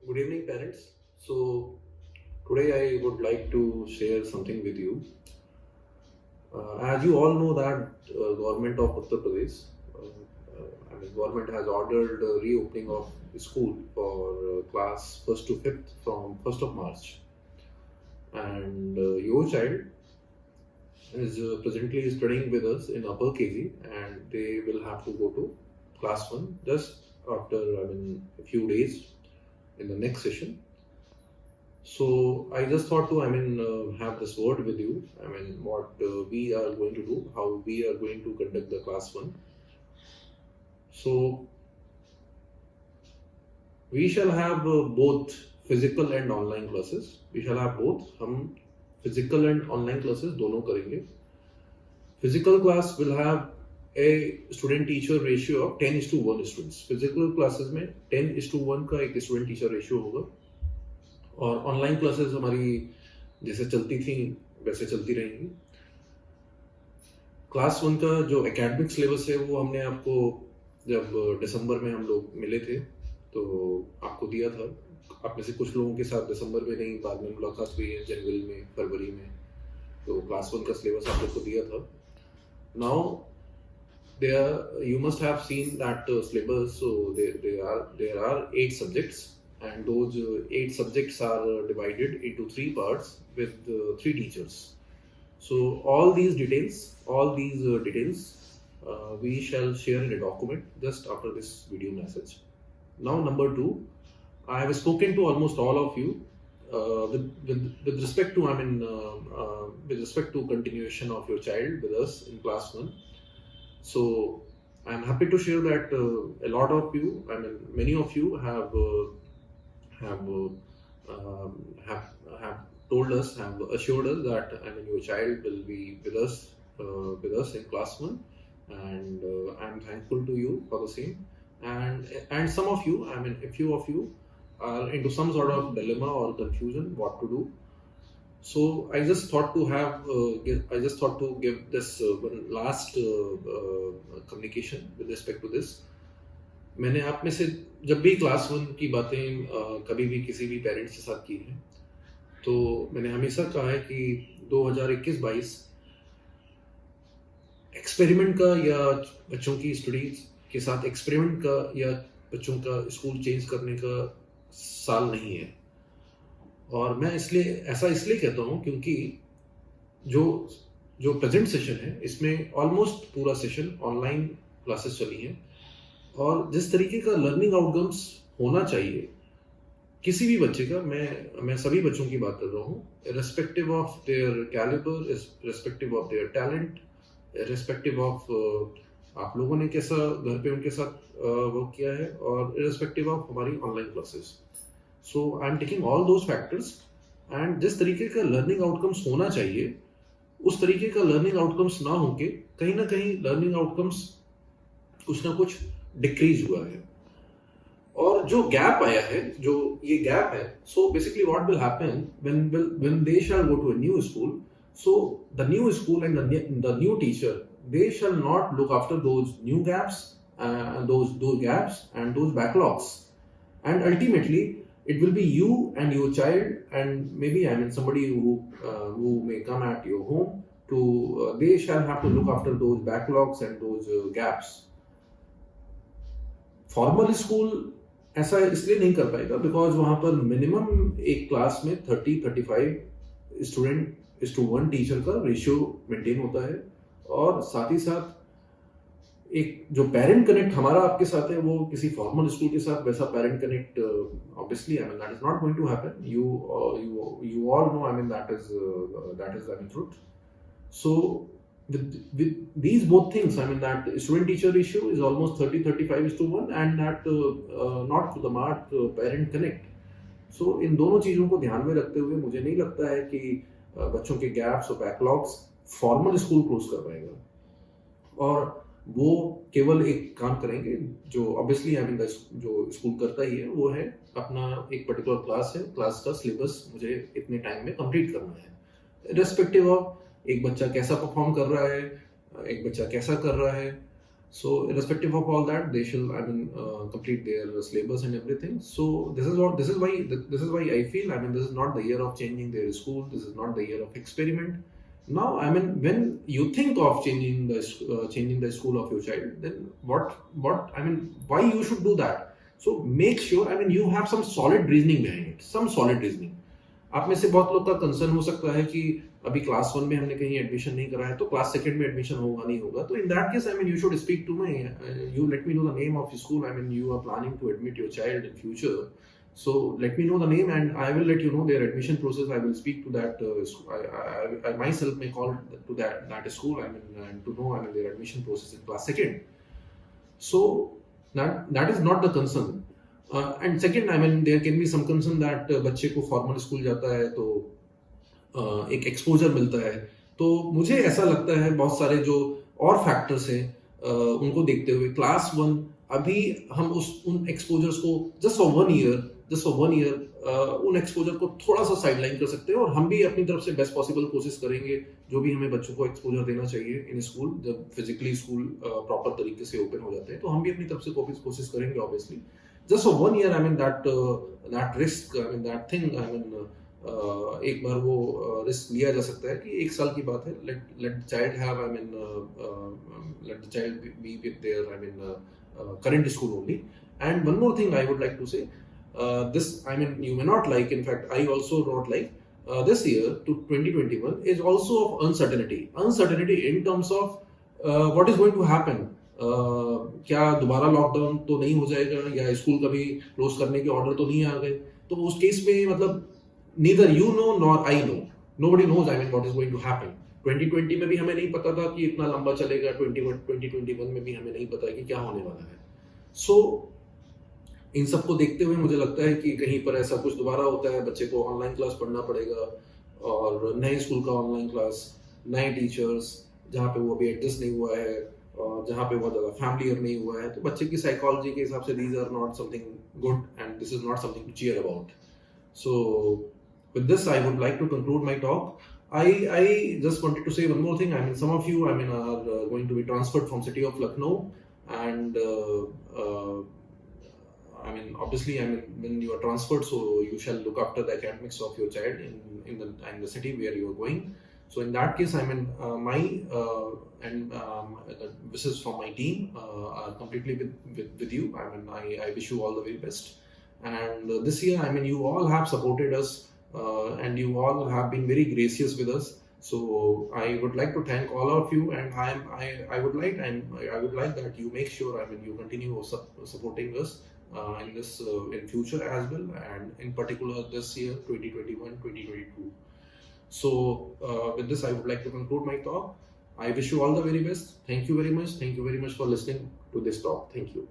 Good evening, parents. So, today I would like to share something with you. As you all know that government of Uttar Pradesh, government has ordered reopening of school for class first to fifth from 1st of March, and your child is presently studying with us in upper KG, and they will have to go to class one just after a few days in the next session. So I just thought to, have this word with you. What we are going to do, how we are going to conduct the class one. So we shall have both physical and online classes. We shall have both. हम physical and online classes दोनों करेंगे. Physical class will have a student teacher ratio of 10:1 students. Physical classes में 10:1 का एक student teacher ratio होगा. और online classes हमारी जैसे चलती थी वैसे चलती रहेंगी. क्लास वन का जो एकेडमिक सिलेबस है वो हमने आपको जब दिसंबर में हम लोग मिले थे तो आपको दिया था. आप में से कुछ लोगों के साथ दिसंबर में नहीं, बाद में मुलाकात हुई है जनवरी में, फरवरी में. तो क्लास वन का सिलेबस आप लोग को दिया था. Now you must have seen that syllabus. So there are 8 subjects, and those 8 subjects are divided into 3 parts with 3 teachers. So all these details we shall share in a document just after this video message. Now number 2, I have spoken to almost all of you with respect to with respect to continuation of your child with us in class 1. So I'm happy to share that a lot of you, many of you have told us, have assured us that your child will be with us in class 1, and I'm thankful to you for the same. And some of you, a few of you are into some sort of dilemma or confusion what to do. So I just thought to give this one last communication with respect to this. मैंने आप में से जब भी class 1 की बातें कभी भी किसी भी पेरेंट्स के साथ की हैं, तो मैंने हमेशा कहा है कि 2021-22 एक्सपेरिमेंट का या बच्चों की स्टडीज के साथ एक्सपेरिमेंट का या बच्चों का स्कूल चेंज करने का साल नहीं है. और मैं इसलिए कहता हूँ क्योंकि जो प्रेजेंट सेशन है इसमें ऑलमोस्ट पूरा सेशन ऑनलाइन क्लासेस चली हैं. और जिस तरीके का लर्निंग आउटकम्स होना चाहिए किसी भी बच्चे का, मैं सभी बच्चों की बात कर रहा हूँ, respective of their calibre, respective of their talent, respective of आप लोगों ने कैसा घर पे उनके साथ वर्क किया है, और रिस्पेक्टिव ऑफ हमारी online classes. So I am taking all those factors, and जिस तरीके का लर्निंग आउटकम्स होना चाहिए उस तरीके का लर्निंग आउटकम्स ना होके कहीं ना कहीं लर्निंग आउटकम्स कुछ ना कुछ डिक्रीज हुआ है. और जो गैप आया है, जो ये गैप है, so basically what will happen when they shall go to a new school, so the new school and the new teacher, they shall not look after those new gaps, those gaps and those backlogs, and ultimately it will be you and your child, and maybe somebody who may come at your home to they shall have to look after those backlogs and those gaps. Formal school ऐसा इसलिए नहीं कर पाएगा because वहां पर minimum एक class में 30-35 student to 1 teacher का रेशियो मेंटेन होता है. और साथ ही साथ एक जो पेरेंट कनेक्ट हमारा आपके साथ है वो किसी फॉर्मल स्कूल के साथ वैसा parent connect obviously that is not going to happen. you all know that is truth. So with these both things, that student teacher ratio is almost 30-35:1, and that not to the mark parent connect. So इन दोनों चीजों को ध्यान में रखते हुए मुझे नहीं लगता है कि बच्चों के गैप्स और बैकलॉग्स फॉर्मल स्कूल क्लोज कर पाएगा. और वो केवल एक काम करेंगे जो ऑब्वियसली जो स्कूल करता ही है, वो है अपना एक पर्टिकुलर क्लास है, क्लास का सिलेबस मुझे इतने टाइम में कंप्लीट करना है, रिस्पेक्टिव ऑफ एक बच्चा कैसा परफॉर्म कर रहा है, एक बच्चा कैसा कर रहा है. So irrespective of all that, they shall, I mean, complete their syllabus and everything. So this is why I feel, I mean, this is not the year of changing their school. This is not the year of experiment. Now, I mean, when you think of changing the school of your child, then what I mean, why you should do that? So make sure, I mean, you have some solid reasoning behind it, some solid reasoning. आप में से बहुत लोग का concern हो सकता है कि अभी क्लास 1 में हमने कहीं एडमिशन नहीं करा है तो क्लास 2 में एडमिशन होगा नहीं होगा, तो in that case, I mean, you should speak to my, you let me know the name of school, I mean, you are planning to admit your child in future. So let me know the name and I will let you know their admission process. I will speak to that school. I myself may call to that school, I mean, and to know, I mean, their admission process in class 2nd. So that is not the concern. And second, I mean, there can be some concern that बच्चे को formal school जाता है तो एक exposure मिलता है. तो मुझे ऐसा लगता है बहुत सारे जो और फैक्टर्स हैं उनको देखते हुए क्लास 1 अभी हम उन एक्सपोजर्स को जस्ट फॉर 1 ईयर उन एक्सपोजर को थोड़ा सा साइडलाइन कर सकते हैं, और हम भी अपनी तरफ से बेस्ट पॉसिबल कोशिश करेंगे जो भी हमें बच्चों को एक्सपोजर देना चाहिए इन स्कूल. जब फिजिकली स्कूल प्रॉपर तरीके से ओपन हो जाते हैं तो हम भी अपनी तरफ से कोशिश करेंगे obviously. Just for 1 year, I mean, that risk, I mean, that thing, I mean, एक बार वो रिस्क लिया जा सकता है कि 1 साल की बात है. Let child have, I mean, let the child be with their, I mean, current school only. And one more thing I would like to say, this, I mean, you may not like, in fact I also not like, this year to 2021 is also of uncertainty in terms of what is going to happen. क्या दोबारा lockdown तो नहीं हो जाएगा, या school कभी close करने के ऑर्डर तो नहीं आ गए. तो उस केस में मतलब neither you know nor I know, nobody knows, I mean, what is going to happen. 2020 में भी हमें नहीं पता था कि इतना लंबा चलेगा, 2021 में भी हमें नहीं पता है कि क्या होने वाला है. सो इन सबको देखते हुए मुझे लगता है कि कहीं पर ऐसा कुछ दोबारा होता है, बच्चे को ऑनलाइन क्लास पढ़ना पड़ेगा, और नए स्कूल का ऑनलाइन क्लास, नए टीचर्स, जहाँ पे वो अभी एडजस्ट नहीं हुआ है, और जहाँ पे बहुत ज़्यादा फैमिलियर नहीं हुआ है, तो बच्चे की साइकोलॉजी के हिसाब से these are not something good and this is not something to cheer about. So with this I would like to conclude my talk. I just wanted to say one more thing. I mean, some of you, I mean, are going to be transferred from city of Lucknow, and I mean, obviously, I mean, when you are transferred, so you shall look after the academics of your child in the city where you are going. So in that case, I mean, my this is from my team are completely with you. I mean, I wish you all the very best. And this year, I mean, you all have supported us. And you all have been very gracious with us. So I would like to thank all of you, and I would like that you make sure, I mean, you continue supporting us in this in future as well, and in particular this year 2021 2022. So with this I would like to conclude my talk. I wish you all the very best. Thank you very much for listening to this talk. Thank you.